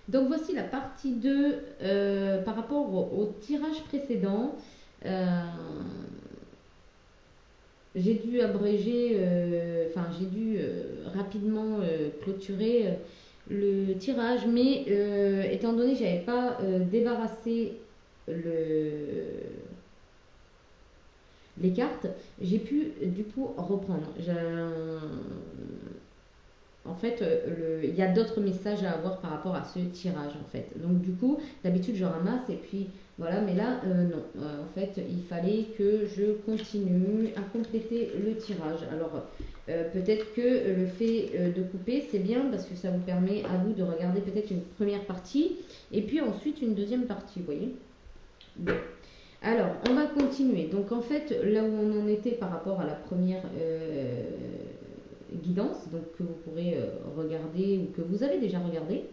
Donc voici la partie 2 par rapport au tirage précédent. Euh, j'ai dû abréger, j'ai dû rapidement clôturer le tirage, mais étant donné que j'avais pas débarrassé les cartes, j'ai pu du coup reprendre. En fait, il y a d'autres messages à avoir par rapport à ce tirage en fait. Donc du coup, d'habitude je ramasse et puis voilà, mais là non. En fait, il fallait que je continue à compléter le tirage. Alors peut-être que le fait de couper, c'est bien parce que ça vous permet à vous de regarder peut-être une première partie et puis ensuite une deuxième partie, vous voyez. Bon. Alors, on va continuer. Donc en fait, là où on en était par rapport à la première guidance, donc que vous pourrez regarder ou que vous avez déjà regardé.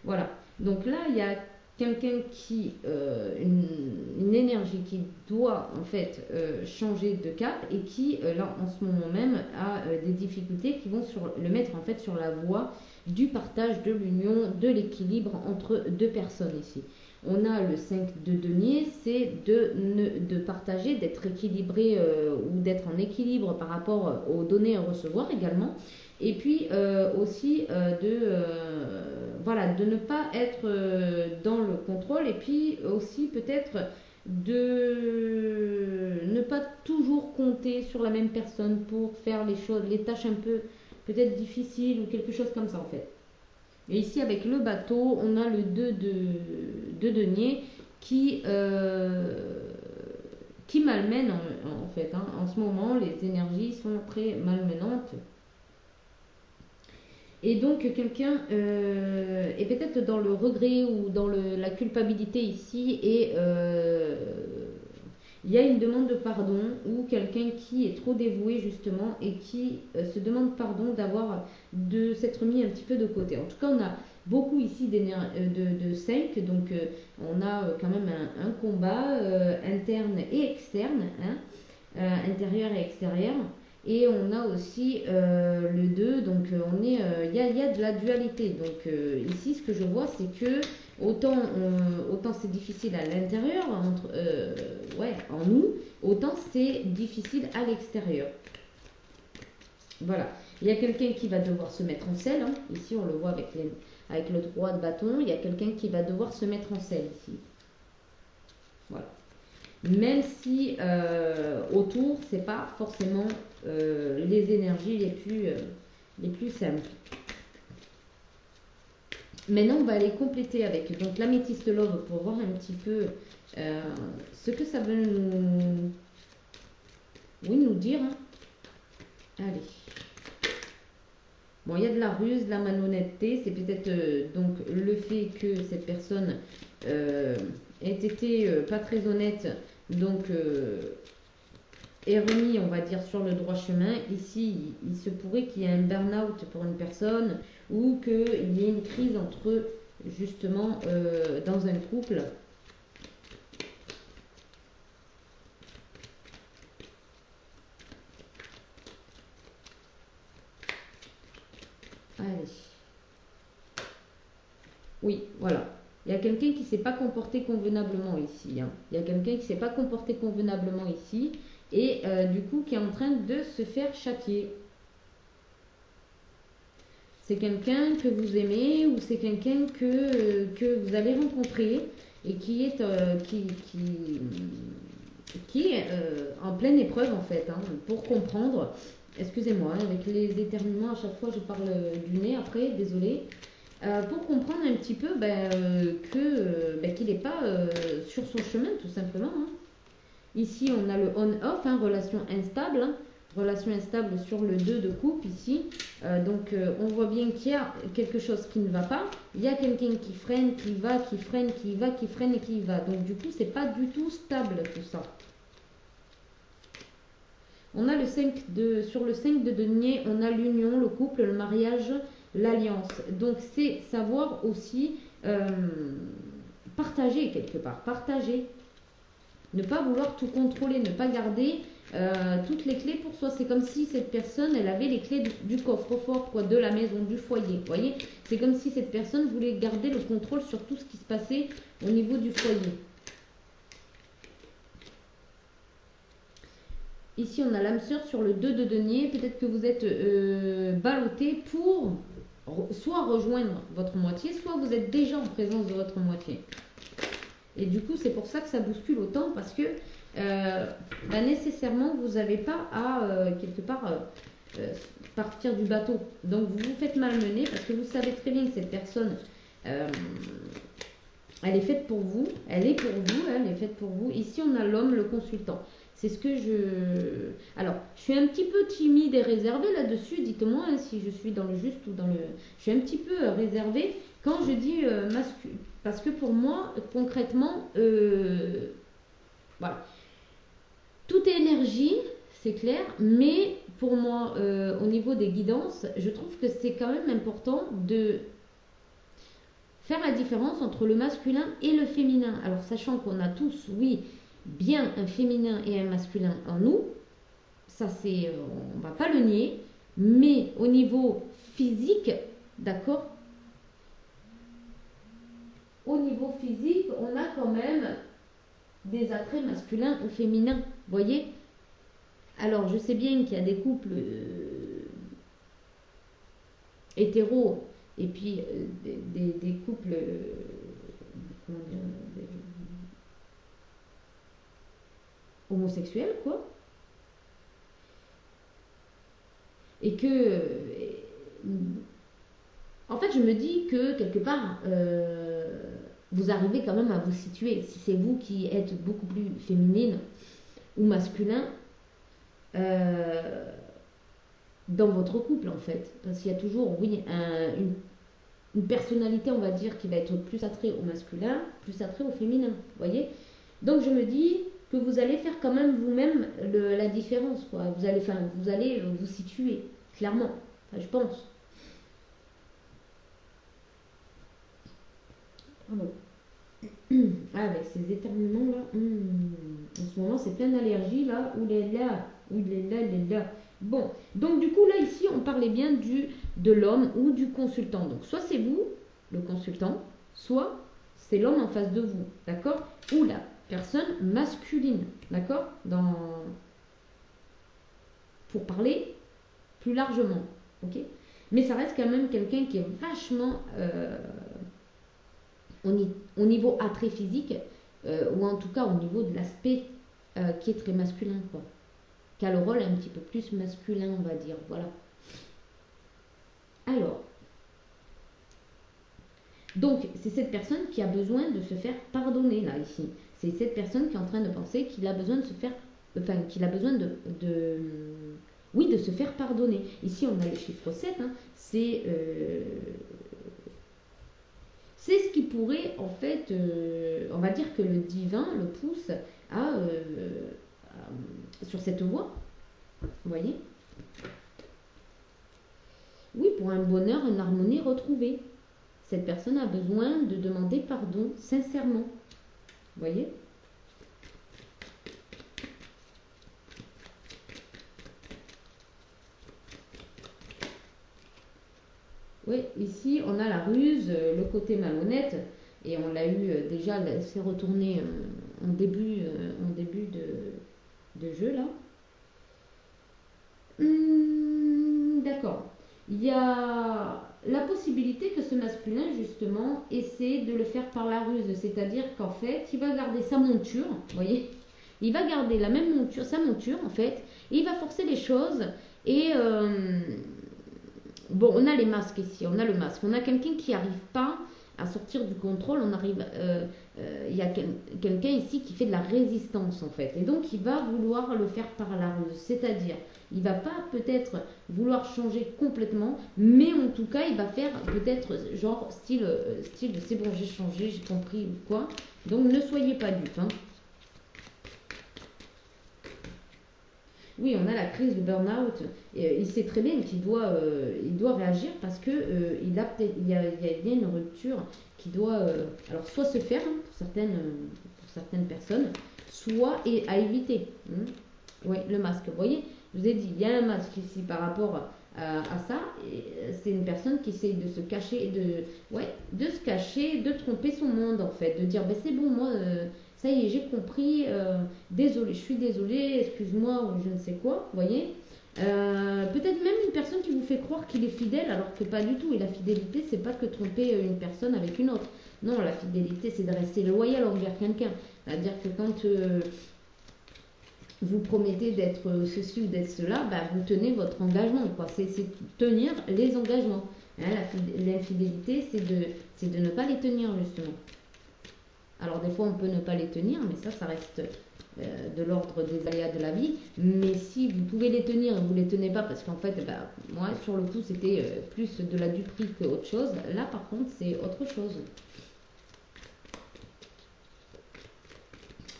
Voilà. Donc là, il y a quelqu'un qui, une énergie qui doit en fait changer de cap et qui, là en ce moment même, a des difficultés qui vont le mettre en fait sur la voie du partage, de l'union, de l'équilibre entre deux personnes ici. On a le 5 de denier, c'est de partager, d'être équilibré ou d'être en équilibre par rapport aux données à recevoir également. Et puis aussi voilà, de ne pas être dans le contrôle et puis aussi peut-être de ne pas toujours compter sur la même personne pour faire les choses, les tâches un peu peut-être difficiles ou quelque chose comme ça en fait. Et ici, avec le bateau, on a le 2 de denier qui malmène en fait. Hein. En ce moment, les énergies sont très malmenantes. Et donc, quelqu'un est peut-être dans le regret ou dans la culpabilité ici et il y a une demande de pardon ou quelqu'un qui est trop dévoué justement et qui se demande pardon de s'être mis un petit peu de côté. En tout cas, on a beaucoup ici de 5, donc on a quand même un combat interne et externe, hein, intérieur et extérieur. Et on a aussi le 2, donc il y a de la dualité. Donc ici, ce que je vois, c'est que autant c'est difficile à l'intérieur, en nous, autant c'est difficile à l'extérieur. Voilà. Il y a quelqu'un qui va devoir se mettre en selle. Hein. Ici, on le voit avec le 3 de bâton. Il y a quelqu'un qui va devoir se mettre en selle ici. Voilà. Même si autour, c'est pas forcément les énergies les plus simples. Maintenant, on va aller compléter avec donc l'améthyste love pour voir un petit peu ce que ça veut nous dire. Hein. Allez. Bon, il y a de la ruse, de la malhonnêteté. C'est peut-être donc le fait que cette personne ait été pas très honnête, donc est remis, on va dire, sur le droit chemin. Ici, il se pourrait qu'il y ait un burn-out pour une personne ou qu'il y ait une crise entre eux, justement, dans un couple. Allez. Oui, voilà. Il y a quelqu'un qui ne s'est pas comporté convenablement ici. Hein. Il y a quelqu'un qui ne s'est pas comporté convenablement ici et du coup qui est en train de se faire châtier. C'est quelqu'un que vous aimez ou c'est quelqu'un que vous allez rencontrer et qui est, en pleine épreuve en fait, hein, pour comprendre. Excusez-moi, avec les éternuements à chaque fois je parle du nez après, désolé. Pour comprendre un petit peu qu'il n'est pas sur son chemin tout simplement. Hein. Ici on a le on-off, hein, relation instable. Hein. Relation instable sur le 2 de coupe ici. Donc on voit bien qu'il y a quelque chose qui ne va pas. Il y a quelqu'un qui freine, qui va, qui freine, qui va, qui freine et qui va. Donc du coup c'est pas du tout stable tout ça. On a sur le 5 de denier, on a l'union, le couple, le mariage, l'alliance. Donc c'est savoir aussi partager quelque part. Partager. Ne pas vouloir tout contrôler, ne pas garder toutes les clés pour soi. C'est comme si cette personne, elle avait les clés du coffre-fort, quoi, de la maison, du foyer. Vous voyez, c'est comme si cette personne voulait garder le contrôle sur tout ce qui se passait au niveau du foyer. Ici, on a l'âme sœur sur le 2 de denier. Peut-être que vous êtes ballotté pour soit rejoindre votre moitié, soit vous êtes déjà en présence de votre moitié. Et du coup, c'est pour ça que ça bouscule autant, parce que nécessairement, vous n'avez pas à, quelque part, partir du bateau. Donc, vous vous faites malmener, parce que vous savez très bien que cette personne, elle est faite pour vous, elle est pour vous, elle est faite pour vous. Ici, on a l'homme, le consultant. C'est ce que je... Alors, je suis un petit peu timide et réservée là-dessus. Dites-moi hein, si je suis dans le juste ou dans le... Je suis un petit peu réservée quand je dis masculin. Parce que pour moi, concrètement, voilà. Tout est énergie, c'est clair. Mais pour moi, au niveau des guidances, je trouve que c'est quand même important de faire la différence entre le masculin et le féminin. Alors, sachant qu'on a tous, oui, bien un féminin et un masculin en nous, ça c'est, on va pas le nier, mais au niveau physique, d'accord, au niveau physique, on a quand même des attraits masculins ou féminins, vous voyez. Alors je sais bien qu'il y a des couples hétéros et puis des couples comment dire, homosexuels, quoi. Et que, en fait, je me dis que quelque part, vous arrivez quand même à vous situer. Si c'est vous qui êtes beaucoup plus féminine ou masculin dans votre couple, en fait. Parce qu'il y a toujours, oui, une personnalité, on va dire, qui va être plus attrait au masculin, plus attrait au féminin. Vous voyez? Donc, je me dis que vous allez faire quand même vous-même la différence, quoi. Vous allez vous situer, clairement. Enfin, je pense. Pardon. Ah, avec ces éternuements là, en ce moment c'est plein d'allergies là, oulala, oulala. Bon, donc du coup là ici on parlait bien de l'homme ou du consultant. Donc soit c'est vous, le consultant, soit c'est l'homme en face de vous, d'accord? Ou la personne masculine, d'accord? Pour parler plus largement, ok? Mais ça reste quand même quelqu'un qui est vachement au niveau attrait physique, ou en tout cas au niveau de l'aspect qui est très masculin, quoi. Qui a le rôle un petit peu plus masculin, on va dire, voilà. Alors, donc c'est cette personne qui a besoin de se faire pardonner, là, ici. C'est cette personne qui est en train de penser qu'il a besoin de se faire, enfin, qu'il a besoin oui, de se faire pardonner. Ici, on a le chiffre 7, hein, c'est ce qui pourrait, en fait, on va dire que le divin le pousse sur cette voie. Vous voyez? Oui, pour un bonheur, une harmonie retrouvée. Cette personne a besoin de demander pardon sincèrement. Vous voyez? Oui, ici on a la ruse, le côté malhonnête, et on l'a eu déjà, c'est retourné en début de jeu là. D'accord. Il y a la possibilité que ce masculin justement essaie de le faire par la ruse, c'est-à-dire qu'en fait il va garder sa monture, vous voyez, il va garder la même monture, sa monture en fait, et il va forcer les choses et bon, on a les masques ici, on a le masque. On a quelqu'un qui n'arrive pas à sortir du contrôle. Il y a quelqu'un ici qui fait de la résistance en fait. Et donc, il va vouloir le faire par la ruse. C'est-à-dire, il ne va pas peut-être vouloir changer complètement, mais en tout cas, il va faire peut-être genre style c'est bon, j'ai changé, j'ai compris ou quoi. Donc, ne soyez pas dupes. Hein. Oui, on a la crise de burn-out. Il sait très bien qu'il doit, il doit réagir parce que il y a bien une rupture qui doit, alors soit se faire hein, pour certaines personnes, soit à éviter. Hein. Oui, le masque. Vous voyez, je vous ai dit, il y a un masque ici par rapport à ça. C'est une personne qui essaye de se cacher, de se cacher, de tromper son monde en fait, de dire, ben c'est bon, moi, ça y est, j'ai compris, désolé, je suis désolée, excuse-moi, ou je ne sais quoi, vous voyez. Peut-être même une personne qui vous fait croire qu'il est fidèle alors que pas du tout. Et la fidélité, c'est pas que tromper une personne avec une autre. Non, la fidélité, c'est de rester loyal envers quelqu'un. C'est-à-dire que quand vous promettez d'être ceci ou d'être cela, bah, vous tenez votre engagement. C'est tenir les engagements. Hein, l'infidélité, c'est de ne pas les tenir, justement. Alors, des fois, on peut ne pas les tenir, mais ça reste de l'ordre des aléas de la vie. Mais si vous pouvez les tenir et vous ne les tenez pas, parce qu'en fait, bah, moi, sur le coup, c'était plus de la duperie qu'autre chose. Là, par contre, c'est autre chose.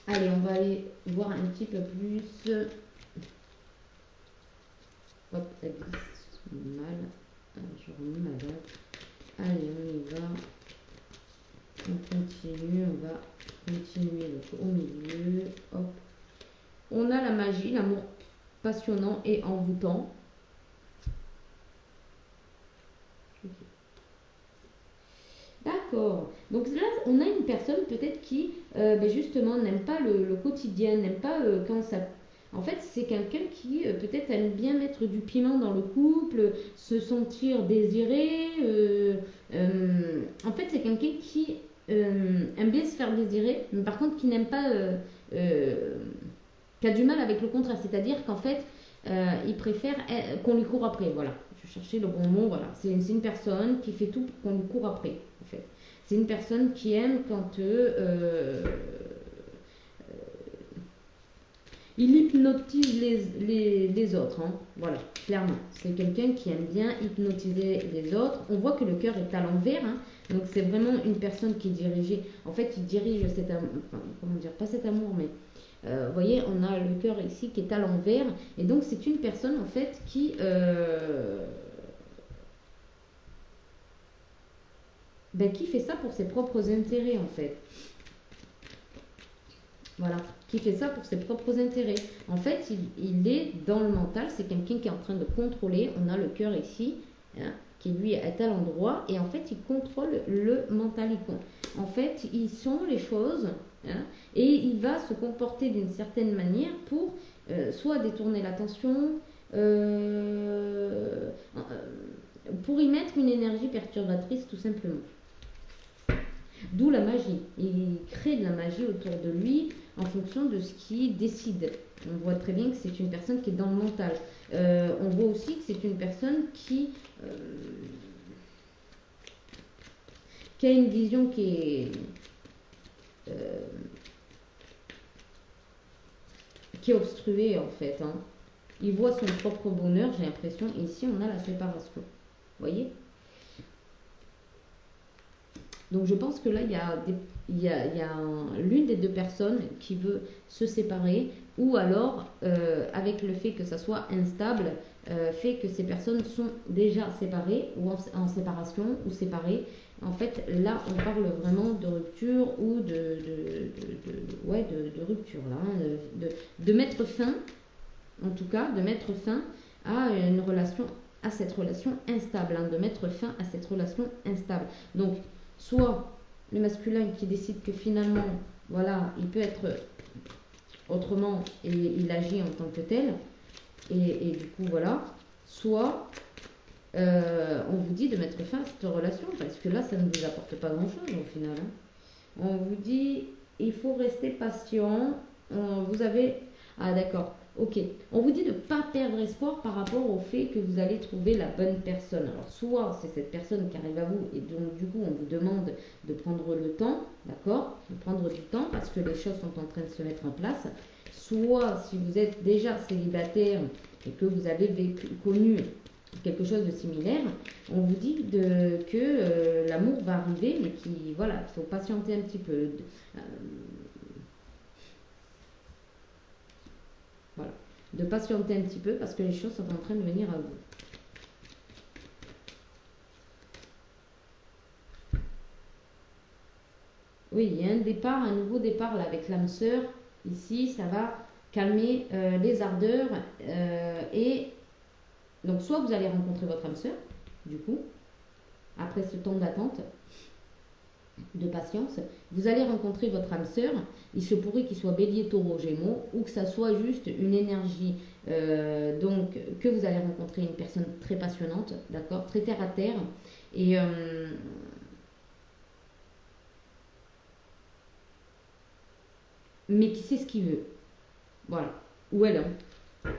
Allez, on va aller voir un petit peu plus. Hop, elle glisse mal. Je remets ma date. Allez, on y va. On continue, on va continuer donc, au milieu. Hop. On a la magie, l'amour passionnant et envoûtant. D'accord. Donc là, on a une personne peut-être qui, justement, n'aime pas le quotidien, n'aime pas quand ça... En fait, c'est quelqu'un qui peut-être aime bien mettre du piment dans le couple, se sentir désiré. En fait, c'est quelqu'un qui aime bien se faire désirer, mais par contre qui n'aime pas... euh, qui a du mal avec le contraire. C'est-à-dire qu'en fait, il préfère qu'on lui court après. Voilà. Je cherchais le bon mot. Voilà. C'est une personne qui fait tout pour qu'on lui court après. En fait. C'est une personne qui aime quand il hypnotise les autres. Hein. Voilà, clairement. C'est quelqu'un qui aime bien hypnotiser les autres. On voit que le cœur est à l'envers. Hein. Donc c'est vraiment une personne qui est dirigée. En fait, il dirige cet amour. Enfin, comment dire, pas cet amour, mais vous voyez, on a le cœur ici qui est à l'envers. Et donc c'est une personne en fait qui fait ça pour ses propres intérêts en fait. Voilà, qui fait ça pour ses propres intérêts. En fait, il est dans le mental, c'est quelqu'un qui est en train de contrôler. On a le cœur ici, hein, qui lui est à l'endroit, et en fait, il contrôle le mental. En fait, il sent les choses, hein, et il va se comporter d'une certaine manière pour soit détourner l'attention, pour y mettre une énergie perturbatrice tout simplement. D'où la magie. Il crée de la magie autour de lui en fonction de ce qu'il décide. On voit très bien que c'est une personne qui est dans le mental. On voit aussi que c'est une personne qui a une vision qui est obstruée en fait. Hein. Il voit son propre bonheur, j'ai l'impression. Et ici, on a la séparation. Vous voyez ? Donc je pense que là, il y a l'une des deux personnes qui veut se séparer, ou alors, avec le fait que ça soit instable, fait que ces personnes sont déjà séparées, ou en séparation, ou séparées. En fait, là, on parle vraiment de rupture, ou de rupture, là, hein, de mettre fin, en tout cas, de mettre fin à une relation, à cette relation instable, hein, de mettre fin à cette relation instable. Donc, soit le masculin qui décide que finalement, voilà, il peut être autrement et il agit en tant que tel, et du coup, voilà, soit on vous dit de mettre fin à cette relation, parce que là, ça ne vous apporte pas grand-chose au final. Hein. On vous dit, il faut rester patient, vous avez... Ah d'accord, ok. On vous dit de ne pas perdre espoir par rapport au fait que vous allez trouver la bonne personne. Alors soit c'est cette personne qui arrive à vous et donc du coup on vous demande de prendre le temps, d'accord, de prendre du temps parce que les choses sont en train de se mettre en place. Soit si vous êtes déjà célibataire et que vous avez connu quelque chose de similaire, on vous dit que l'amour va arriver mais qu'il voilà, faut patienter un petit peu. Voilà. De patienter un petit peu parce que les choses sont en train de venir à vous. Oui, il y a un départ, un nouveau départ là avec l'âme sœur. Ici, ça va calmer les ardeurs et donc soit vous allez rencontrer votre âme sœur, du coup, après ce temps d'attente, de patience, vous allez rencontrer votre âme sœur. Il se pourrait qu'il soit bélier, taureau, gémeaux, ou que ça soit juste une énergie, donc que vous allez rencontrer une personne très passionnante, d'accord, très terre à terre, et mais qui sait ce qu'il veut, voilà, ou elle. Voilà.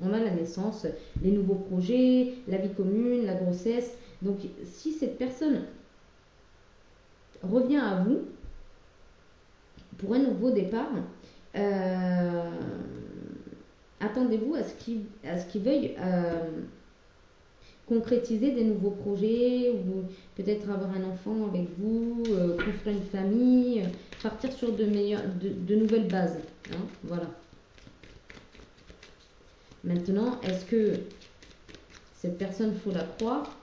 On a la naissance, les nouveaux projets, la vie commune, la grossesse. Donc si cette personne revient à vous pour un nouveau départ, euh, attendez-vous à ce qu'il veuille concrétiser des nouveaux projets ou peut-être avoir un enfant avec vous, construire une famille, partir sur de nouvelles bases. Hein, voilà. Maintenant, est-ce que cette personne, faut la croire?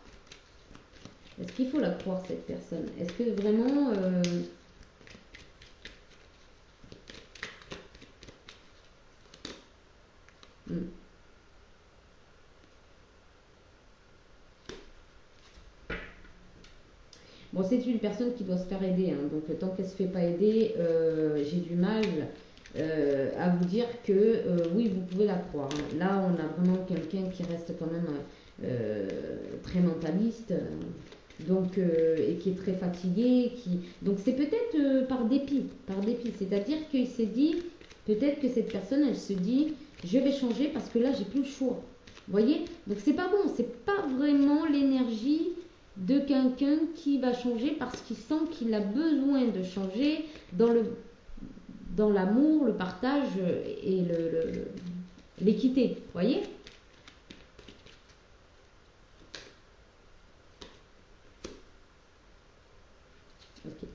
Est-ce qu'il faut la croire, cette personne? Est-ce que vraiment... hmm. Bon, c'est une personne qui doit se faire aider, hein, donc tant qu'elle ne se fait pas aider, j'ai du mal à vous dire que oui, vous pouvez la croire. Hein. Là, on a vraiment quelqu'un qui reste quand même très mentaliste, donc, et qui est très fatigué. Donc c'est peut-être par dépit. C'est-à-dire qu'il s'est dit, peut-être que cette personne, elle se dit, je vais changer parce que là, j'ai plus le choix. Vous voyez? Donc c'est pas bon, c'est pas vraiment l'énergie de quelqu'un qui va changer parce qu'il sent qu'il a besoin de changer dans l'amour, le partage et l'équité. Vous voyez? Ok.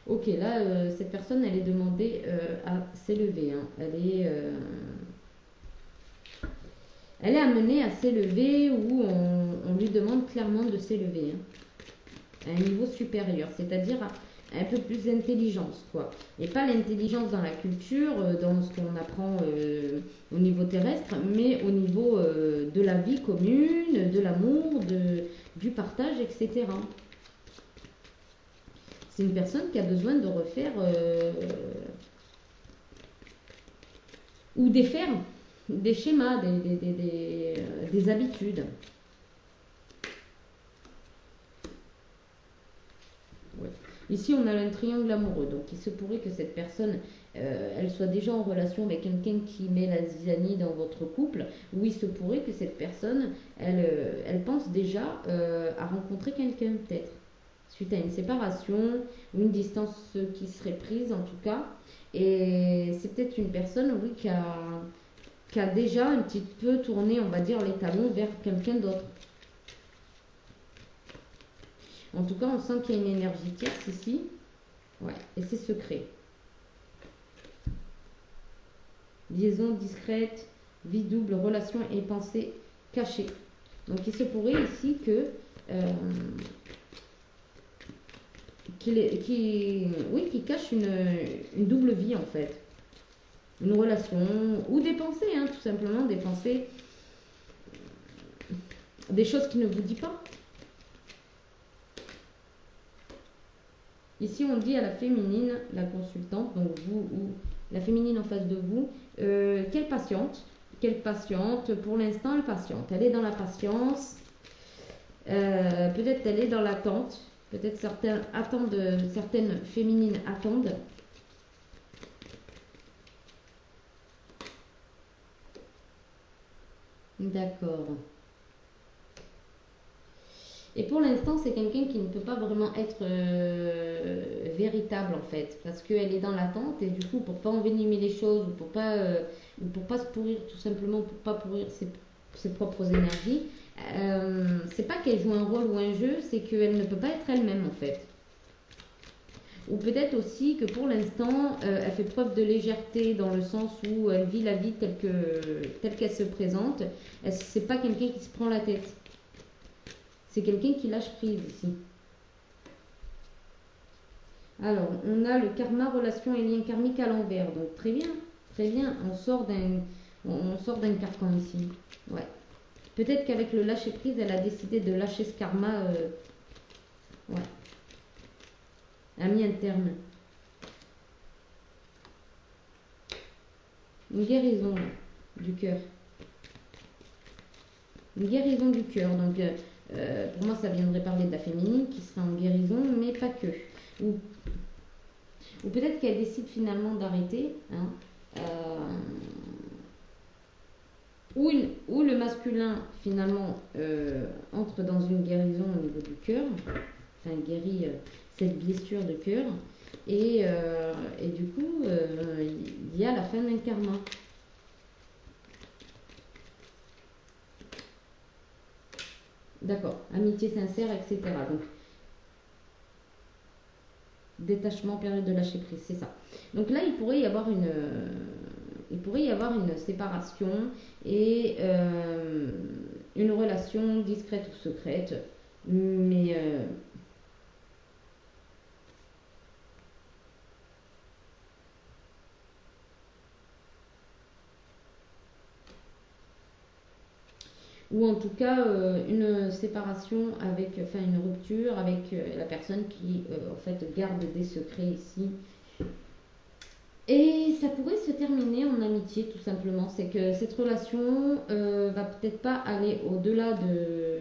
Ok, là, cette personne, elle est demandée à s'élever. Hein. Elle est amenée à s'élever ou on lui demande clairement de s'élever hein, à un niveau supérieur, c'est-à-dire un peu plus d'intelligence, quoi. Et pas l'intelligence dans la culture, dans ce qu'on apprend au niveau terrestre, mais au niveau de la vie commune, de l'amour, du partage, etc. C'est une personne qui a besoin de refaire ou défaire des schémas, des habitudes. Ouais. Ici, on a un triangle amoureux, donc il se pourrait que cette personne, elle soit déjà en relation avec quelqu'un qui met la zizanie dans votre couple, ou il se pourrait que cette personne, elle pense déjà à rencontrer quelqu'un, peut-être, suite à une séparation, ou une distance qui serait prise, en tout cas. Et c'est peut-être une personne, oui, qui a déjà un petit peu tourné, on va dire, les talons vers quelqu'un d'autre. En tout cas, on sent qu'il y a une énergie tierce ici. Ouais, et c'est secret. Liaison discrète, vie double, relation et pensée cachée. Donc il se pourrait ici que qu'il cache une double vie en fait. Une relation ou des pensées, hein, tout simplement des pensées, des choses qu'il ne vous dit pas. Ici, on dit à la féminine, la consultante, donc vous ou la féminine en face de vous, qu'elle patiente. Qu'elle patiente. Pour l'instant, elle patiente. Elle est dans la patience. Peut-être elle est dans l'attente. Peut-être certaines féminines attendent. D'accord. Et pour l'instant, c'est quelqu'un qui ne peut pas vraiment être véritable en fait, parce qu'elle est dans l'attente et du coup pour pas envenimer les choses ou pour pas se pourrir tout simplement, pour pas pourrir ses propres énergies, c'est pas qu'elle joue un rôle ou un jeu, c'est qu'elle ne peut pas être elle-même en fait. Ou peut-être aussi que pour l'instant, elle fait preuve de légèreté dans le sens où elle vit la vie telle qu'elle se présente. C'est pas quelqu'un qui se prend la tête. C'est quelqu'un qui lâche prise ici. Alors, on a le karma, relation et lien karmique à l'envers. Donc, très bien, très bien. On sort d'un carcan ici. Ouais. Peut-être qu'avec le lâcher prise, elle a décidé de lâcher ce karma. Ouais. A mis un terme. Une guérison là, du cœur. Une guérison du cœur. Donc, pour moi, ça viendrait parler de la féminine qui sera en guérison, mais pas que. Ou peut-être qu'elle décide finalement d'arrêter. Hein, ou le masculin finalement entre dans une guérison au niveau du cœur, enfin guérit cette blessure de cœur, et du coup il y a la fin d'un karma. D'accord, amitié sincère, etc. Donc détachement, période de lâcher prise, c'est ça. Donc là il pourrait y avoir une séparation et une relation discrète ou secrète, mais ou en tout cas une séparation avec, enfin une rupture avec la personne qui en fait garde des secrets ici. Et ça pourrait se terminer en amitié tout simplement. C'est que cette relation va peut-être pas aller au-delà de...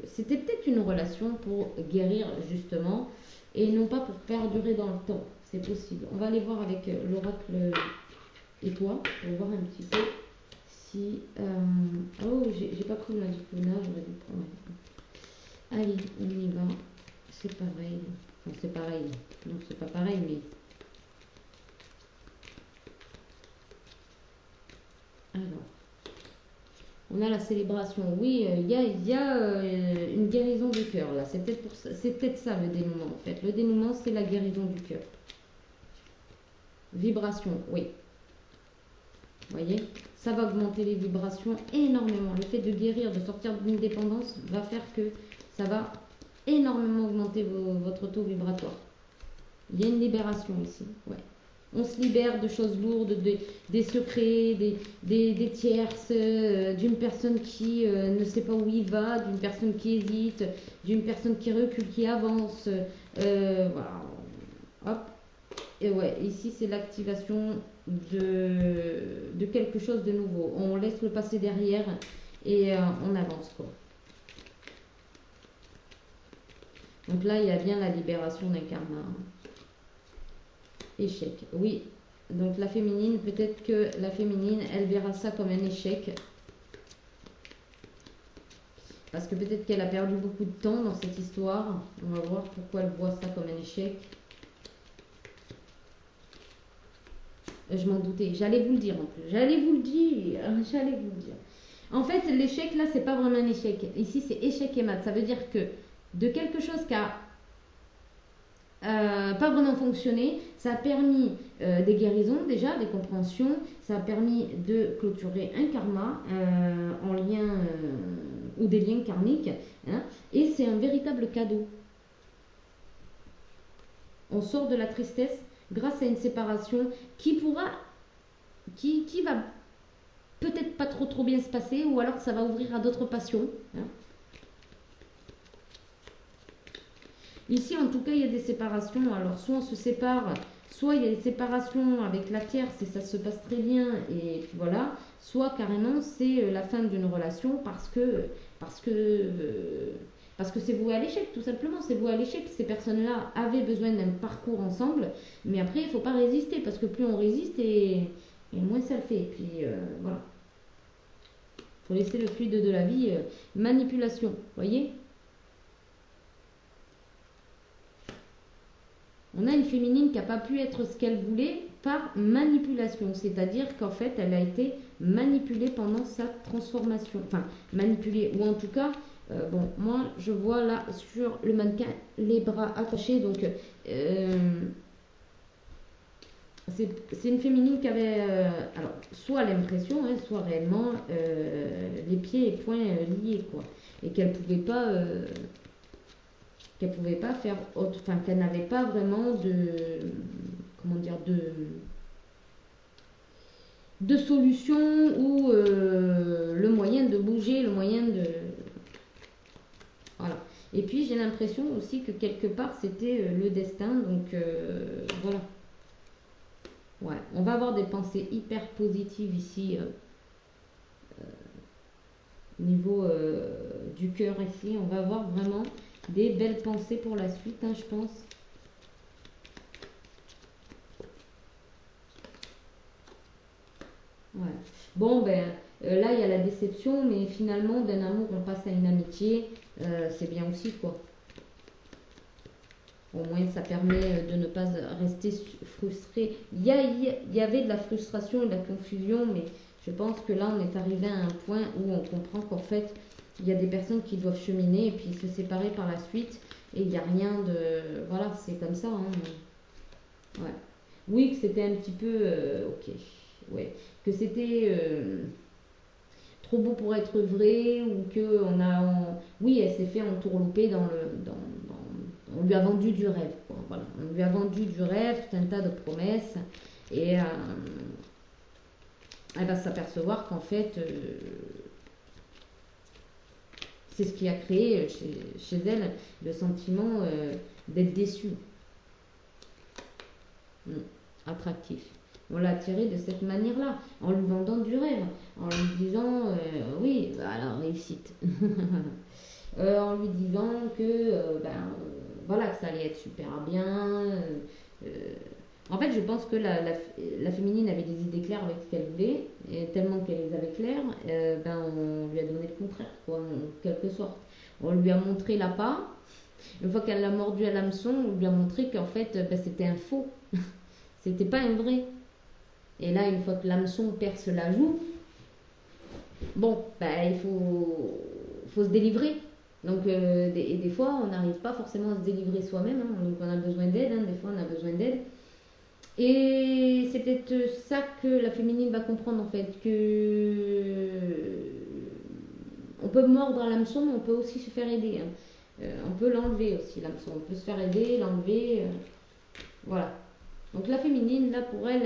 C'était peut-être une relation pour guérir justement et non pas pour perdurer dans le temps. C'est possible. On va aller voir avec l'oracle et toi pour voir un petit peu si... Oh, j'ai pas pris le Magic Luna, j'aurais dû prendre. Allez, on y va. C'est pareil. Enfin, c'est pareil. Non, c'est pas pareil, mais... Alors, on a la célébration. Oui, il y a une guérison du cœur là. C'est peut-être ça le dénouement en fait. Le dénouement, c'est la guérison du cœur. Vibration, oui. Vous voyez, ça va augmenter les vibrations énormément. Le fait de guérir, de sortir d'une dépendance va faire que ça va énormément augmenter votre taux vibratoire. Il y a une libération ici, ouais. On se libère de choses lourdes, des secrets, des tierces, d'une personne qui ne sait pas où il va, d'une personne qui hésite, d'une personne qui recule, qui avance. Voilà. Hop. Et ouais, ici c'est l'activation de quelque chose de nouveau. On laisse le passé derrière et on avance quoi. Donc là, il y a bien la libération d'un karma. Échec, oui. Donc la féminine, peut-être que la féminine, elle verra ça comme un échec. Parce que peut-être qu'elle a perdu beaucoup de temps dans cette histoire. On va voir pourquoi elle voit ça comme un échec. Je m'en doutais. J'allais vous le dire en plus. J'allais vous le dire. En fait, l'échec là, c'est pas vraiment un échec. Ici, c'est échec et mat. Ça veut dire que de quelque chose qui a pas vraiment fonctionné, ça a permis des guérisons déjà, des compréhensions, ça a permis de clôturer un karma en lien ou des liens karmiques, hein, et c'est un véritable cadeau. On sort de la tristesse grâce à une séparation qui va peut-être pas trop bien se passer, ou alors ça va ouvrir à d'autres passions, hein. Ici, en tout cas, il y a des séparations. Alors, soit on se sépare, soit il y a des séparations avec la tierce et ça se passe très bien et puis voilà. Soit carrément, c'est la fin d'une relation parce que c'est voué à l'échec, tout simplement. C'est voué à l'échec. Ces personnes-là avaient besoin d'un parcours ensemble, mais après, il ne faut pas résister parce que plus on résiste et moins ça le fait. Et puis voilà. Il faut laisser le fluide de la vie. Manipulation, vous voyez? On a une féminine qui n'a pas pu être ce qu'elle voulait par manipulation. C'est-à-dire qu'en fait, elle a été manipulée pendant sa transformation. Enfin, manipulée, ou en tout cas, bon, moi, je vois là sur le mannequin les bras attachés. Donc, c'est une féminine qui avait, alors, soit l'impression, hein, soit réellement les pieds et poings liés, quoi. Et qu'elle pouvait pas faire autre, enfin, qu'elle n'avait pas vraiment comment dire, de solution ou le moyen de bouger, le moyen de, voilà. Et puis, j'ai l'impression aussi que quelque part, c'était le destin, donc voilà. Ouais, on va avoir des pensées hyper positives ici, au niveau du cœur ici. On va avoir vraiment des belles pensées pour la suite, hein, je pense. Ouais. Bon, ben là, il y a la déception, mais finalement, d'un amour, on passe à une amitié. C'est bien aussi, quoi. Au moins, ça permet de ne pas rester frustré. Il y avait de la frustration et de la confusion, mais je pense que là, on est arrivé à un point où on comprend qu'en fait, il y a des personnes qui doivent cheminer et puis se séparer par la suite. Et il n'y a rien de... Voilà, c'est comme ça. Hein. Ouais. Oui, que c'était un petit peu... ok. Ouais. Que c'était trop beau pour être vrai ou que oui, elle s'est fait entourlouper on lui a vendu du rêve, quoi. Voilà. On lui a vendu du rêve, tout un tas de promesses et elle va s'apercevoir qu'en fait c'est ce qui a créé chez elle le sentiment d'être déçue. Attractif. On l'a attiré de cette manière-là, en lui vendant du rêve, en lui disant oui, la réussite. En lui disant que voilà, que ça allait être super bien. En fait, je pense que la féminine avait des idées claires avec ce qu'elle voulait, et tellement qu'elle les avait claires, on lui a donné le contraire, quoi, en quelque sorte. On lui a montré l'appât. Une fois qu'elle l'a mordu à l'hameçon, on lui a montré qu'en fait, c'était un faux. C'était pas un vrai. Et là, une fois que l'hameçon perce la joue, bon, il faut se délivrer. Donc, des fois, on n'arrive pas forcément à se délivrer soi-même. Hein. Donc, on a besoin d'aide. Hein. Des fois, on a besoin d'aide. Et c'est peut-être ça que la féminine va comprendre, en fait. Que on peut mordre à l'hameçon, mais on peut aussi se faire aider. Hein. On peut l'enlever aussi, l'hameçon. On peut se faire aider, l'enlever. Voilà. Donc la féminine, là, pour elle,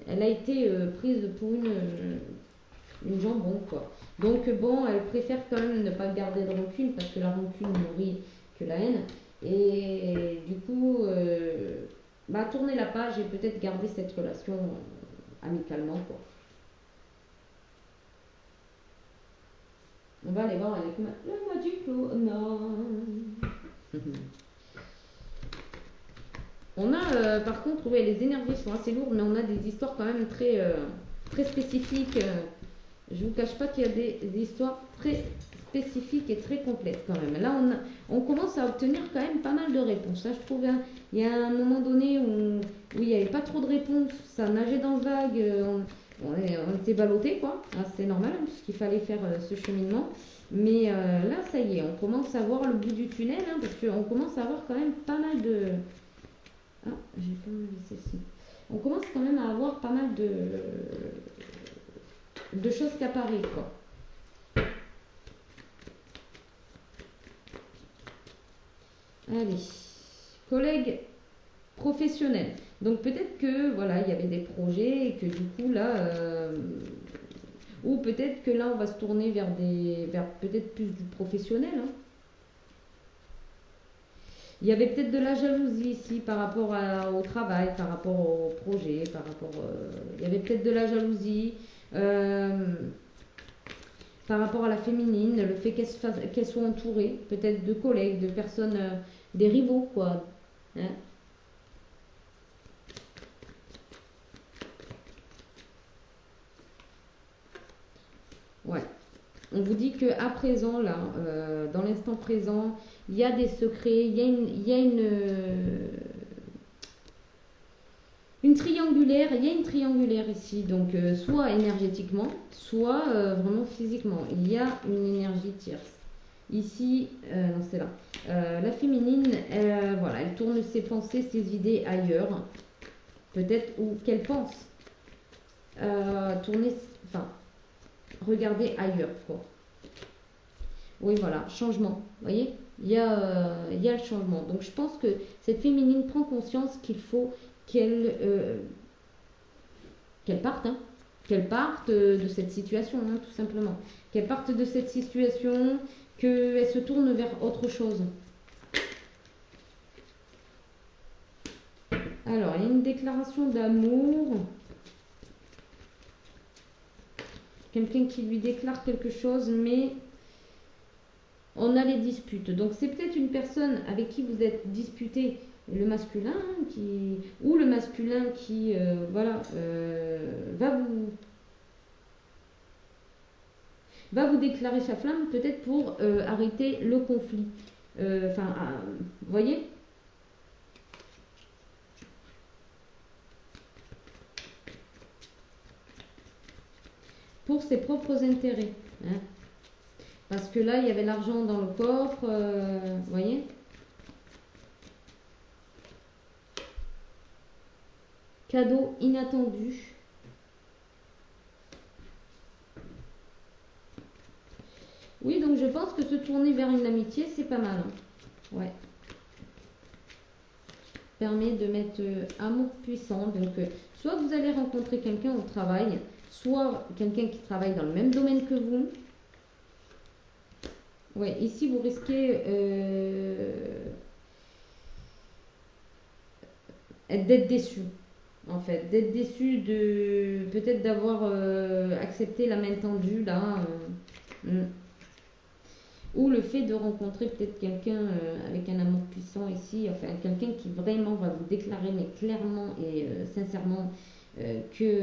elle a été prise pour une jambon, quoi. Donc bon, elle préfère quand même ne pas garder de rancune, parce que la rancune nourrit que la haine. Et du coup, tourner la page et peut-être garder cette relation amicalement, quoi. On va aller voir avec le Magic non. On a par contre, ouais, les énergies sont assez lourdes, mais on a des histoires quand même très spécifiques. Je ne vous cache pas qu'il y a des histoires très spécifiques et très complètes quand même. Là, on commence à obtenir quand même pas mal de réponses. Là, je trouve, hein, il y a un moment donné où il n'y avait pas trop de réponses, ça nageait dans le vague, on était ballottés, quoi. Ah, c'est normal, hein, puisqu'il fallait faire ce cheminement. Mais là, ça y est, on commence à voir le bout du tunnel, hein, parce qu'on commence à avoir quand même pas mal de... Ah, j'ai pas mal celle-ci. On commence quand même à avoir pas mal de choses qui apparaissent, quoi. Allez, collègues professionnels. Donc peut-être que voilà, il y avait des projets et que du coup là, ou peut-être que là on va se tourner vers peut-être plus du professionnel. Hein. Il y avait peut-être de la jalousie ici par rapport au travail, par rapport au projet, il y avait peut-être de la jalousie par rapport à la féminine, le fait qu'elle soit entourée, peut-être de collègues, de personnes, des rivaux, quoi. Hein. Ouais. On vous dit qu'à présent, là, dans l'instant présent, il y a des secrets, il y a une triangulaire, il y a une triangulaire ici, donc soit énergétiquement, soit vraiment physiquement. Il y a une énergie tierce. Ici, non c'est là. La féminine, voilà, elle tourne ses pensées, ses idées ailleurs. Peut-être ou qu'elle pense tourner, enfin, regarder ailleurs, quoi. Oui, voilà, changement. Vous voyez, il y a le changement. Donc, je pense que cette féminine prend conscience qu'il faut qu'elle parte, hein, qu'elle parte de cette situation, hein, tout simplement. Qu'elle parte de cette situation, qu'elle se tourne vers autre chose. Alors, il y a une déclaration d'amour. Quelqu'un qui lui déclare quelque chose, mais on a les disputes. Donc, c'est peut-être une personne avec qui vous êtes disputé, le masculin, hein, ou le masculin qui, voilà, va vous déclarer sa flamme, peut-être pour arrêter le conflit. Enfin, vous voyez? Pour ses propres intérêts. Hein. Parce que là, il y avait l'argent dans le coffre, vous voyez? Cadeau inattendu. Oui, donc je pense que se tourner vers une amitié, c'est pas mal. Hein. Ouais. Permet de mettre amour puissant. Donc, soit vous allez rencontrer quelqu'un au travail, soit quelqu'un qui travaille dans le même domaine que vous. Ouais, ici, vous risquez d'être déçu. En fait, d'être déçu de peut-être d'avoir accepté la main tendue là. Ou le fait de rencontrer peut-être quelqu'un avec un amour puissant ici, enfin quelqu'un qui vraiment va vous déclarer, mais clairement et sincèrement, qu'il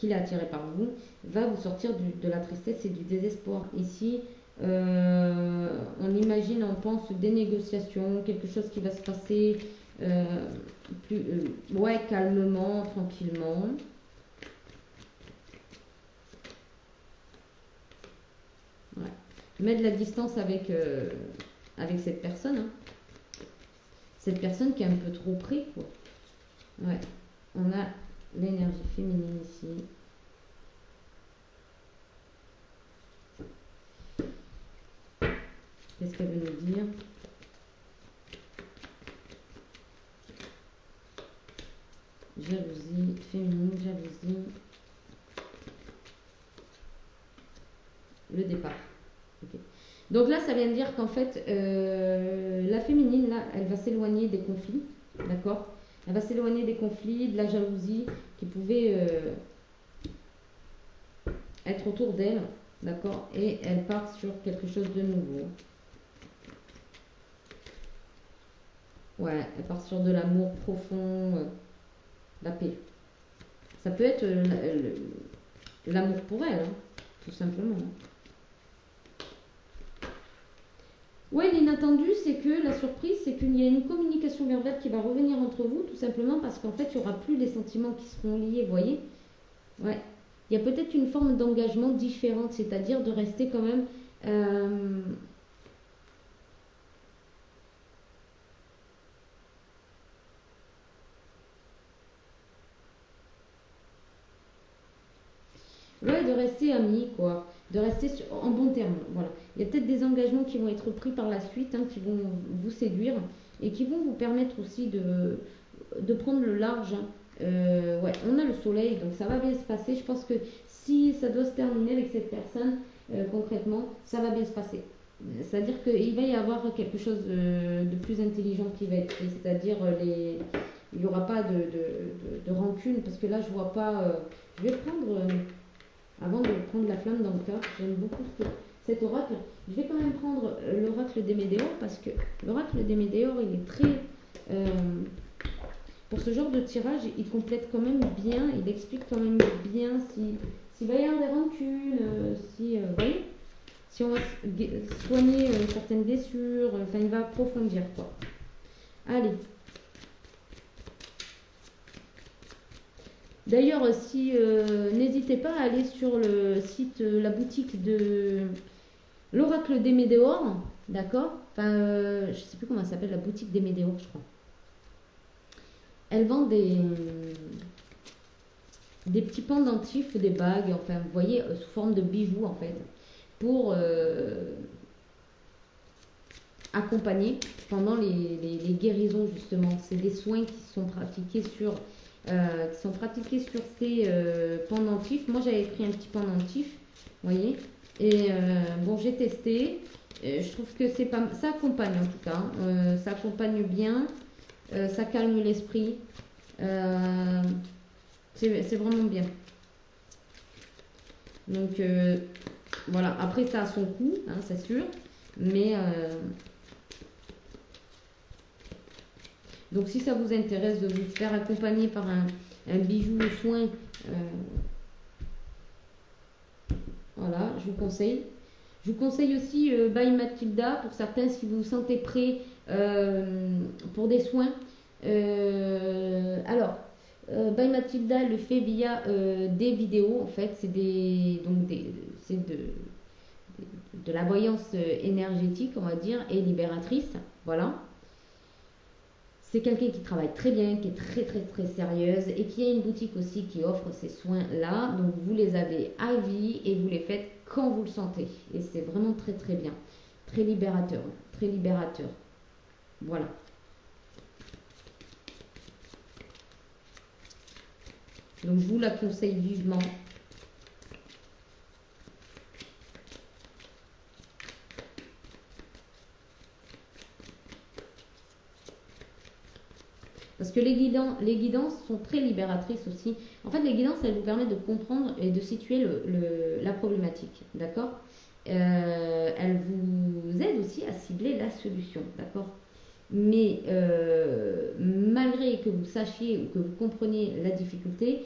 est attiré par vous, va vous sortir de la tristesse et du désespoir. Ici, on imagine, on pense des négociations, quelque chose qui va se passer ouais, calmement, tranquillement. Ouais. Mettre de la distance avec cette personne. Hein. Cette personne qui est un peu trop pris, quoi. Ouais. On a l'énergie féminine ici. Qu'est-ce qu'elle veut nous dire? Jalousie, féminine, jalousie. Le départ. Okay. Donc là, ça vient de dire qu'en fait, la féminine, là, elle va s'éloigner des conflits. D'accord? Elle va s'éloigner des conflits, de la jalousie qui pouvait être autour d'elle. D'accord? Et elle part sur quelque chose de nouveau. Ouais, elle part sur de l'amour profond, la paix. Ça peut être l'amour pour elle, hein, tout simplement. Ouais, l'inattendu, c'est que la surprise, c'est qu'il y a une communication verbale qui va revenir entre vous, tout simplement parce qu'en fait, il n'y aura plus les sentiments qui seront liés, vous voyez? Ouais. Il y a peut-être une forme d'engagement différente, c'est-à-dire de rester quand même... ouais, de rester amis, quoi. De rester en bon terme, voilà. Il y a peut-être des engagements qui vont être pris par la suite, hein, qui vont vous séduire et qui vont vous permettre aussi de prendre le large. Hein. Ouais, on a le soleil, donc ça va bien se passer. Je pense que si ça doit se terminer avec cette personne, concrètement, ça va bien se passer. C'est-à-dire qu'il va y avoir quelque chose de plus intelligent qui va être fait. C'est-à-dire, il n'y aura pas de rancune, parce que là, je vois pas... je vais prendre... avant de prendre la flamme dans le cœur, j'aime beaucoup cet oracle. Je vais quand même prendre l'oracle des Médéors parce que l'oracle des Médéors, il est très... pour ce genre de tirage, il complète quand même bien, il explique quand même bien s'il va y avoir des rancunes, vous voyez, si on va soigner certaines blessures, enfin il va approfondir quoi. Allez. D'ailleurs, si n'hésitez pas à aller sur le site, la boutique de l'Oracle des Météores, d'accord. Enfin, je sais plus comment elle s'appelle, la boutique des Météores, je crois. Elle vend des petits pendentifs, des bagues, enfin, vous voyez, sous forme de bijoux, en fait, pour accompagner pendant les guérisons, justement. C'est des soins qui sont pratiqués sur ces pendentifs. Moi, j'avais pris un petit pendentif, vous voyez. Et bon, j'ai testé. Je trouve que c'est pas, ça accompagne en tout cas. Ça accompagne bien. Ça calme l'esprit. C'est vraiment bien. Donc voilà. Après, ça a son coût, hein, c'est sûr. Mais donc si ça vous intéresse de vous faire accompagner par un bijou au soin, voilà, je vous conseille. Je vous conseille aussi By Mathilda, pour certains, si vous vous sentez prêt pour des soins. Alors, By Mathilda le fait via des vidéos, en fait. C'est de la voyance énergétique, on va dire, et libératrice. Voilà. C'est quelqu'un qui travaille très bien, qui est très très très sérieuse et qui a une boutique aussi qui offre ces soins-là. Donc vous les avez à vie et vous les faites quand vous le sentez. Et c'est vraiment très très bien. Très libérateur. Très libérateur. Voilà. Donc je vous la conseille vivement. Parce que les guidances sont très libératrices aussi. En fait, les guidances, elles vous permettent de comprendre et de situer la problématique, d'accord. Elles vous aident aussi à cibler la solution, d'accord. Mais malgré que vous sachiez ou que vous compreniez la difficulté,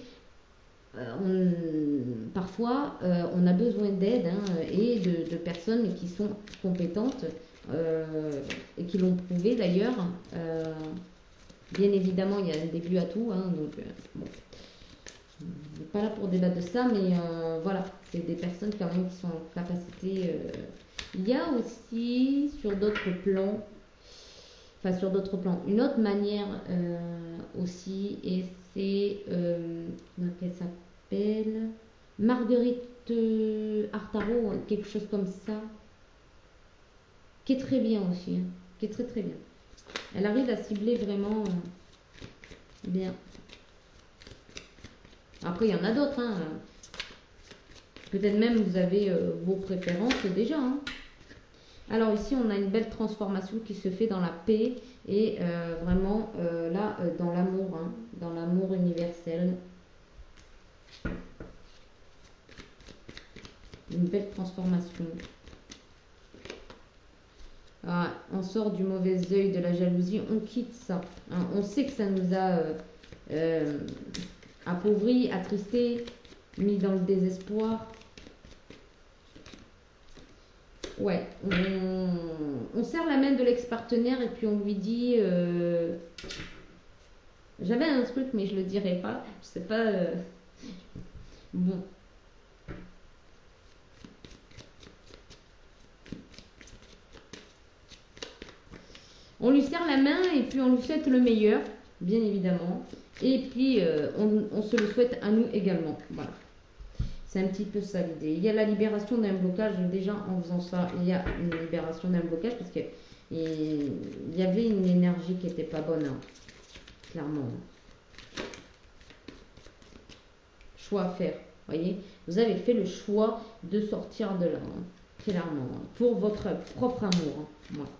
parfois on a besoin d'aide, hein, et de personnes qui sont compétentes et qui l'ont prouvé d'ailleurs. Bien évidemment, il y a un début à tout, hein, donc bon, je n'est pas là pour débattre de ça, mais voilà, c'est des personnes quand même qui sont en capacité. Il y a aussi sur d'autres plans, une autre manière aussi, et c'est comment elle s'appelle, Marguerite Artaro, quelque chose comme ça, qui est très bien aussi, hein, qui est très très bien. Elle arrive à cibler vraiment bien. Après, il y en a d'autres, hein. Peut-être même vous avez vos préférences déjà, hein. Alors ici, on a une belle transformation qui se fait dans la paix et vraiment là, dans l'amour, hein, dans l'amour universel. Une belle transformation. Ah, on sort du mauvais œil, de la jalousie, on quitte ça, hein. On sait que ça nous a appauvri, attristé, mis dans le désespoir. Ouais, on serre la main de l'ex-partenaire et puis on lui dit j'avais un truc mais je le dirai pas, je sais pas, bon. On lui serre la main et puis on lui souhaite le meilleur, bien évidemment. Et puis on se le souhaite à nous également. Voilà. C'est un petit peu ça l'idée. Il y a la libération d'un blocage. Déjà en faisant ça, il y a une libération d'un blocage parce qu'il y avait une énergie qui n'était pas bonne, hein, clairement. Choix à faire. Voyez, vous avez fait le choix de sortir de là, hein, clairement, hein, pour votre propre amour. Hein, voilà.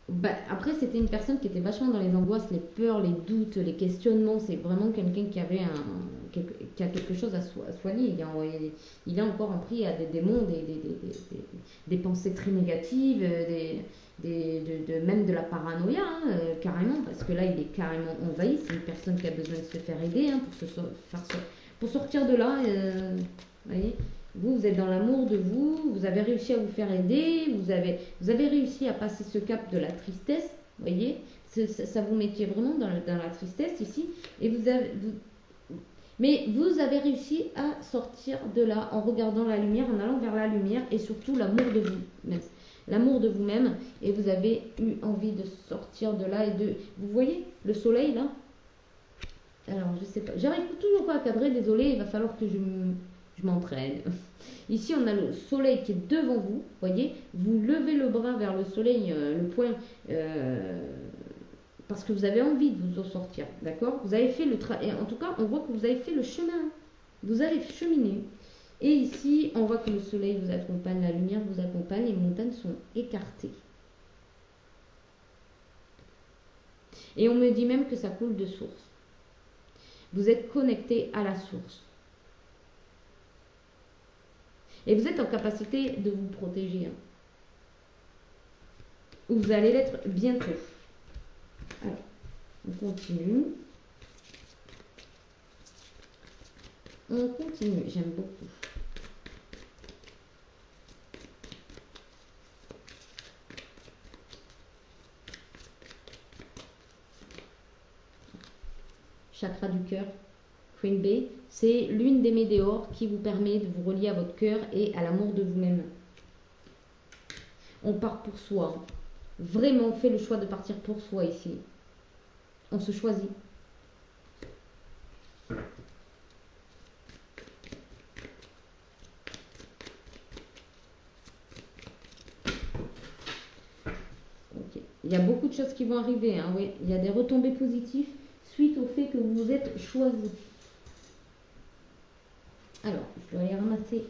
Bah, après, c'était une personne qui était vachement dans les angoisses, les peurs, les doutes, les questionnements. C'est vraiment quelqu'un qui avait qui a quelque chose à soigner. Il est encore pris à des démons, des pensées très négatives, même de la paranoïa, hein, carrément, parce que là, il est carrément envahi. C'est une personne qui a besoin de se faire aider, hein, pour sortir de là. Voyez, vous êtes dans l'amour de vous, vous avez réussi à vous faire aider, vous avez réussi à passer ce cap de la tristesse, voyez, ça vous mettait vraiment dans la tristesse ici, et mais vous avez réussi à sortir de là en regardant la lumière, en allant vers la lumière, et surtout l'amour de vous, l'amour de vous-même, et vous avez eu envie de sortir de là, vous voyez le soleil là. Alors je sais pas, j'arrive toujours pas à cadrer, désolé, il va falloir que je m'entraîne. Ici, on a le soleil qui est devant vous, voyez. Vous levez le bras vers le soleil, le poing, parce que vous avez envie de vous en sortir, d'accord. Vous avez fait le travail, en tout cas, on voit que vous avez fait le chemin. Vous allez cheminer. Et ici, on voit que le soleil vous accompagne, la lumière vous accompagne, les montagnes sont écartées. Et on me dit même que ça coule de source. Vous êtes connecté à la source. Et vous êtes en capacité de vous protéger. Vous allez l'être bientôt. Alors, on continue. On continue, j'aime beaucoup. Chakra du cœur, Queen Bee, c'est l'une des météores qui vous permet de vous relier à votre cœur et à l'amour de vous-même. On part pour soi. Vraiment, on fait le choix de partir pour soi ici. On se choisit. Okay. Il y a beaucoup de choses qui vont arriver. Hein, oui. Il y a des retombées positives suite au fait que vous vous êtes choisi. Alors, je dois aller ramasser.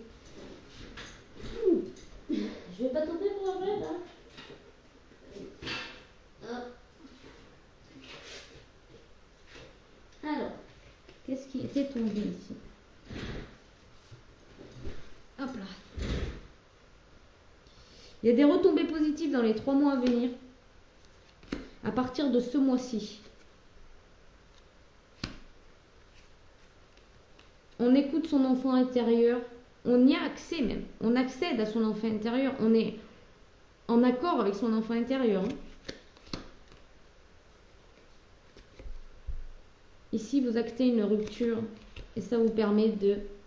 Je vais pas tomber pour la blague, hein. Alors, qu'est-ce qui était tombé ici? Hop là. Il y a des retombées positives dans les 3 mois à venir. À partir de ce mois-ci. On écoute son enfant intérieur. On y a accès même. On accède à son enfant intérieur. On est en accord avec son enfant intérieur. Ici, vous actez une rupture et ça vous permet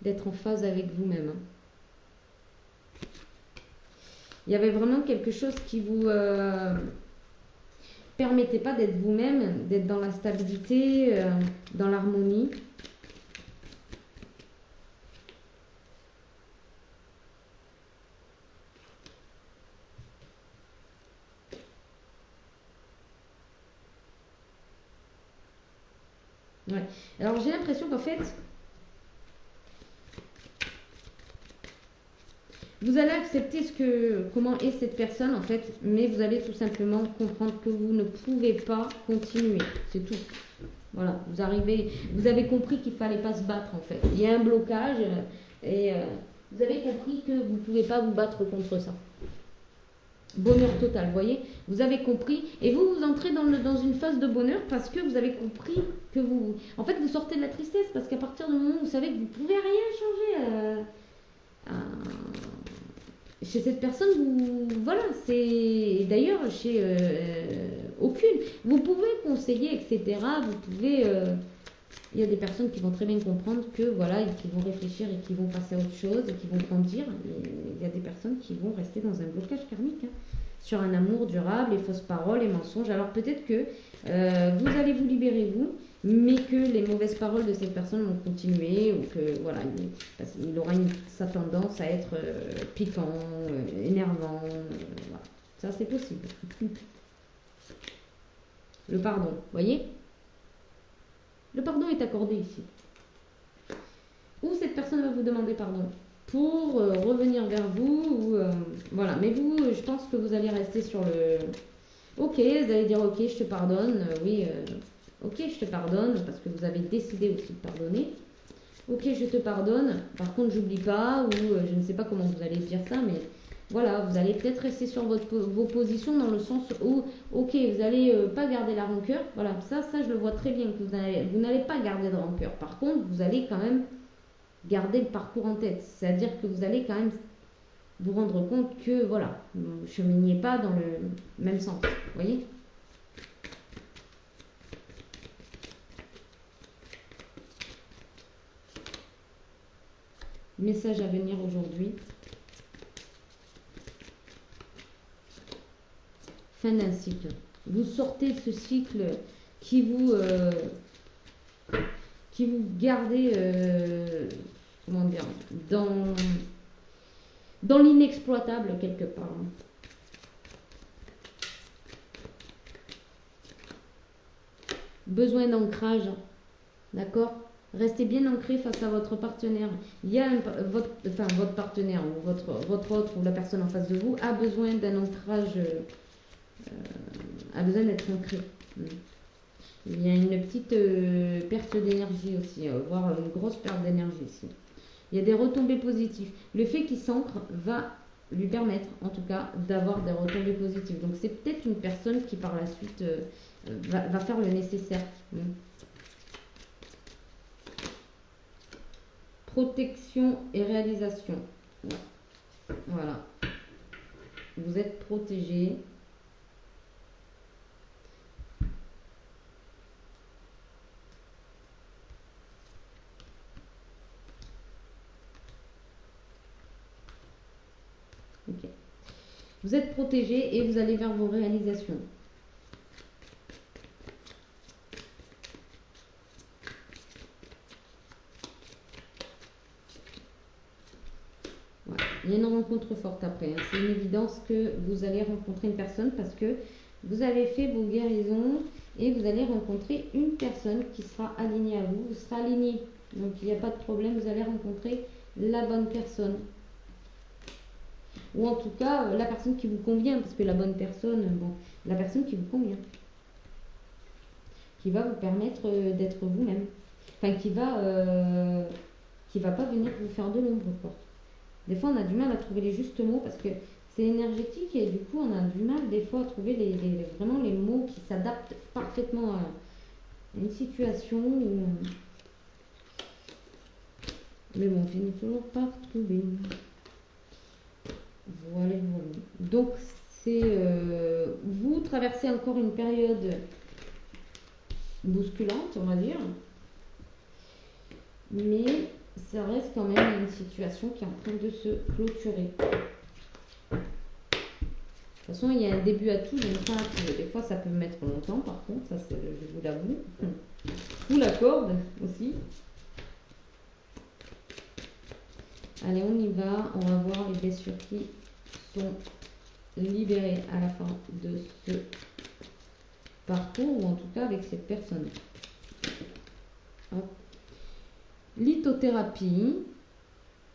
d'être en phase avec vous-même. Il y avait vraiment quelque chose qui vous permettait pas d'être vous-même, d'être dans la stabilité, dans l'harmonie. Ouais. Alors j'ai l'impression qu'en fait, vous allez accepter comment est cette personne en fait, mais vous allez tout simplement comprendre que vous ne pouvez pas continuer, c'est tout. Voilà, vous avez compris qu'il ne fallait pas se battre en fait. Il y a un blocage et vous avez compris que vous ne pouvez pas vous battre contre ça. Bonheur total, vous voyez, vous avez compris et vous entrez dans une phase de bonheur parce que vous avez compris que vous sortez de la tristesse parce qu'à partir du moment où vous savez que vous ne pouvez rien changer chez cette personne, voilà, c'est d'ailleurs chez aucune, vous pouvez conseiller, etc., vous pouvez, il y a des personnes qui vont très bien comprendre que voilà, et qui vont réfléchir et qui vont passer à autre chose et qui vont grandir. Il y a des personnes qui vont rester dans un blocage karmique sur un amour durable, les fausses paroles, les mensonges. Alors peut-être que vous allez vous libérer vous, mais que les mauvaises paroles de cette personne vont continuer ou que voilà, il aura sa tendance à être piquant, énervant. Voilà. Ça c'est possible. Le pardon, voyez? Le pardon est accordé ici. Ou cette personne va vous demander pardon pour revenir vers vous. Ou, voilà. Mais vous, je pense que vous allez rester sur le... Ok, vous allez dire ok, je te pardonne. Oui, ok, je te pardonne parce que vous avez décidé aussi de pardonner. Ok, je te pardonne. Par contre, j'oublie pas ou je ne sais pas comment vous allez dire ça, mais... Voilà, vous allez peut-être rester sur vos positions dans le sens où, ok, vous n'allez pas garder la rancœur. Voilà, ça je le vois très bien que vous n'allez pas garder de rancœur. Par contre, vous allez quand même garder le parcours en tête. C'est-à-dire que vous allez quand même vous rendre compte que, voilà, vous ne cheminiez pas dans le même sens. Vous voyez? Message à venir aujourd'hui. Fin d'un cycle. Vous sortez de ce cycle qui vous gardez, comment dire, dans l'inexploitable quelque part. Besoin d'ancrage, d'accord? Restez bien ancré face à votre partenaire. Il y a votre partenaire ou votre autre ou la personne en face de vous a besoin d'un ancrage, a besoin d'être ancré. Il y a une petite perte d'énergie aussi, voire une grosse perte d'énergie ici. Il y a des retombées positives. Le fait qu'il s'ancre va lui permettre, en tout cas, d'avoir des retombées positives. Donc c'est peut-être une personne qui par la suite va faire le nécessaire. Protection et réalisation. Ouais. Voilà. Vous êtes protégé. Ok. Vous êtes protégé et vous allez vers vos réalisations. Il y a une rencontre forte après. Hein. C'est une évidence que vous allez rencontrer une personne parce que vous avez fait vos guérisons et vous allez rencontrer une personne qui sera alignée à vous. Vous serez aligné. Donc il n'y a pas de problème. Vous allez rencontrer la bonne personne. Ou en tout cas, la personne qui vous convient. Parce que la bonne personne, bon, la personne qui vous convient. Qui va vous permettre d'être vous-même. Enfin, qui va pas venir vous faire de l'ombre, quoi. Des fois, on a du mal à trouver les justes mots parce que c'est énergétique et du coup, on a du mal des fois à trouver vraiment les mots qui s'adaptent parfaitement à une situation. Mais bon, on finit toujours par trouver. Voilà, voilà. Donc, vous traversez encore une période bousculante, on va dire. Mais ça reste quand même une situation qui est en train de se clôturer. De toute façon, il y a un début à tout, donc fin à tout. Des fois, ça peut mettre longtemps, par contre, ça, je vous l'avoue. Ou la corde aussi. Allez, on y va. On va voir les blessures qui sont libérées à la fin de ce parcours, ou en tout cas avec cette personne. Hop. Lithothérapie.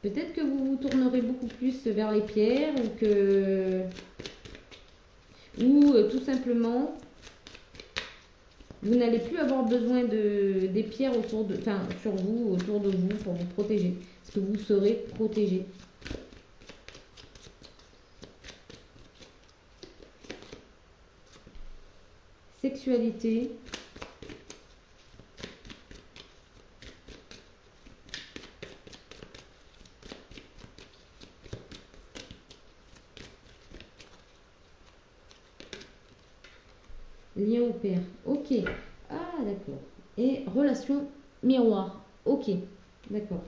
Peut-être que vous vous tournerez beaucoup plus vers les pierres ou tout simplement vous n'allez plus avoir besoin des pierres sur vous, autour de vous pour vous protéger. Parce que vous serez protégé. Sexualité. Lien au père. Ok. Ah, d'accord. Et relation miroir. Ok. D'accord.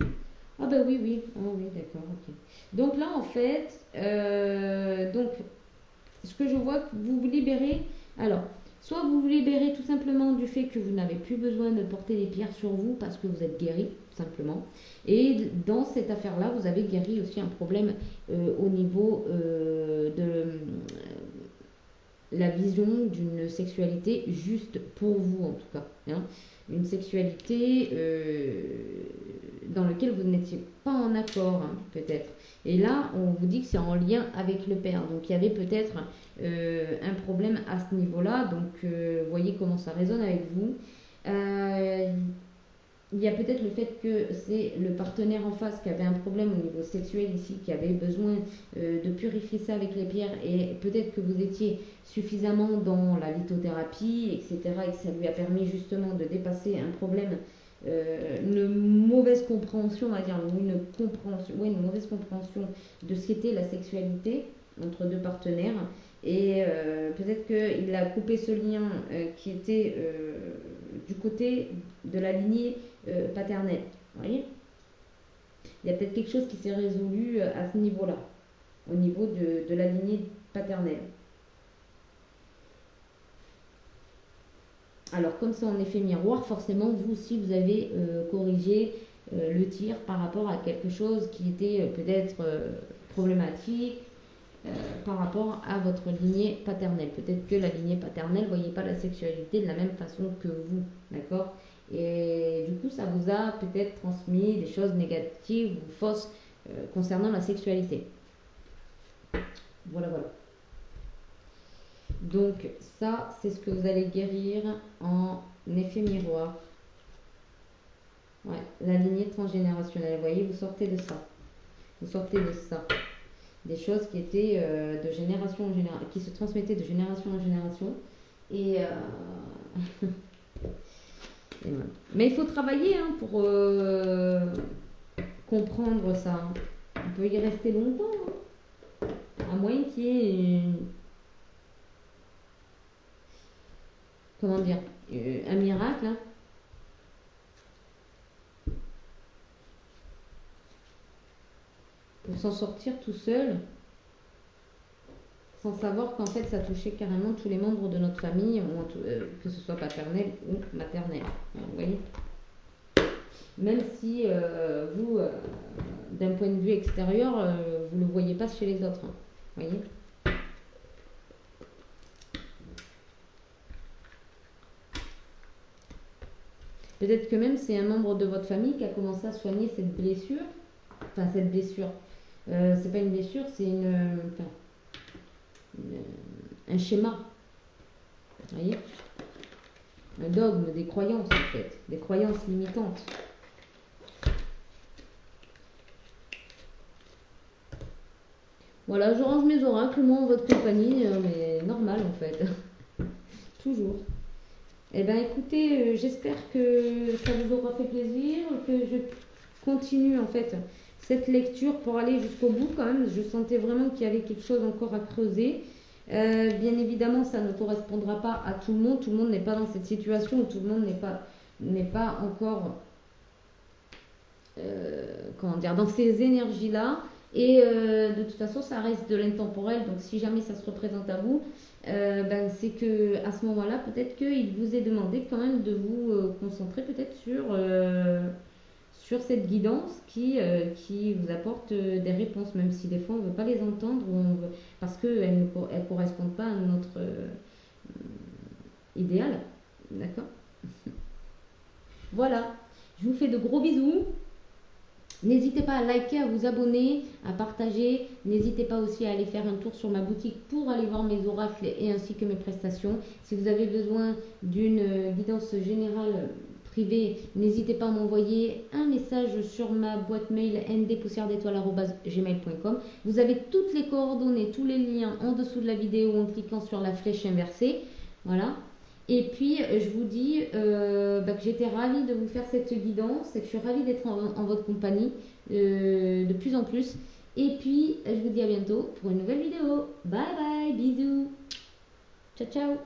Ah bah oui, oui. Ah oui, d'accord. Ok. Donc là, en fait, ce que je vois, que vous vous libérez. Alors, soit vous vous libérez tout simplement du fait que vous n'avez plus besoin de porter les pierres sur vous parce que vous êtes guéri, tout simplement. Et dans cette affaire-là, vous avez guéri aussi un problème au niveau de la vision d'une sexualité juste pour vous, en tout cas. Hein. Une sexualité dans laquelle vous n'étiez pas en accord, hein, peut-être. Et là, on vous dit que c'est en lien avec le père. Donc, il y avait peut-être un problème à ce niveau-là. Donc, voyez comment ça résonne avec vous. Il y a peut-être le fait que c'est le partenaire en face qui avait un problème au niveau sexuel ici, qui avait besoin de purifier ça avec les pierres, et peut-être que vous étiez suffisamment dans la lithothérapie, etc., et que ça lui a permis justement de dépasser un problème, une mauvaise compréhension, on va dire, une mauvaise compréhension de ce qu'était la sexualité entre deux partenaires. Et peut-être qu'il a coupé ce lien qui était du côté de la lignée paternelle. Vous voyez ? Il y a peut-être quelque chose qui s'est résolu à ce niveau-là, au niveau de la lignée paternelle. Alors, comme c'est en effet miroir, forcément, vous aussi, vous avez corrigé le tir par rapport à quelque chose qui était peut-être problématique par rapport à votre lignée paternelle. Peut-être que la lignée paternelle ne voyait pas la sexualité de la même façon que vous, d'accord? Et du coup, ça vous a peut-être transmis des choses négatives ou fausses concernant la sexualité. Voilà, voilà. Donc ça, c'est ce que vous allez guérir en effet miroir. Ouais, la lignée transgénérationnelle. Vous voyez, vous sortez de ça. Vous sortez de ça. Des choses qui étaient de génération en génération, qui se transmettaient de génération en génération. Et, et voilà. Mais il faut travailler hein, pour comprendre ça. Hein. On peut y rester longtemps. Hein. À moins qu'il y ait comment dire, un miracle. Hein. Pour s'en sortir tout seul, sans savoir qu'en fait ça touchait carrément tous les membres de notre famille, que ce soit paternel ou maternel. Vous voyez, même si vous, d'un point de vue extérieur, vous ne le voyez pas chez les autres. Hein. Vous voyez. Peut-être que même c'est un membre de votre famille qui a commencé à soigner cette blessure. Enfin, cette blessure. C'est pas une blessure, c'est un schéma. Vous voyez? Un dogme, des croyances en fait. Des croyances limitantes. Voilà, je range mes oracles, moi en votre compagnie, mais normal en fait. Toujours. Eh bien écoutez, j'espère que ça vous aura fait plaisir, que je continue en fait cette lecture pour aller jusqu'au bout quand même. Je sentais vraiment qu'il y avait quelque chose encore à creuser. Bien évidemment, ça ne correspondra pas à tout le monde. Tout le monde n'est pas dans cette situation où tout le monde n'est pas encore comment dire, dans ces énergies-là. Et de toute façon, ça reste de l'intemporel. Donc si jamais ça se représente à vous, c'est que à ce moment-là, peut-être qu'il vous est demandé quand même de vous concentrer peut-être sur cette guidance qui vous apporte des réponses, même si des fois on ne veut pas les entendre parce qu'elles ne correspondent pas à notre idéal. D'accord. Voilà. Je vous fais de gros bisous. N'hésitez pas à liker, à vous abonner, à partager. N'hésitez pas aussi à aller faire un tour sur ma boutique pour aller voir mes oracles et ainsi que mes prestations. Si vous avez besoin d'une guidance générale privée, n'hésitez pas à m'envoyer un message sur ma boîte mail ndpousseurdetoile@gmail.com. Vous avez toutes les coordonnées, tous les liens en dessous de la vidéo en cliquant sur la flèche inversée. Voilà. Et puis, je vous dis que j'étais ravie de vous faire cette guidance et que je suis ravie d'être en votre compagnie de plus en plus. Et puis, je vous dis à bientôt pour une nouvelle vidéo. Bye bye, bisous. Ciao, ciao.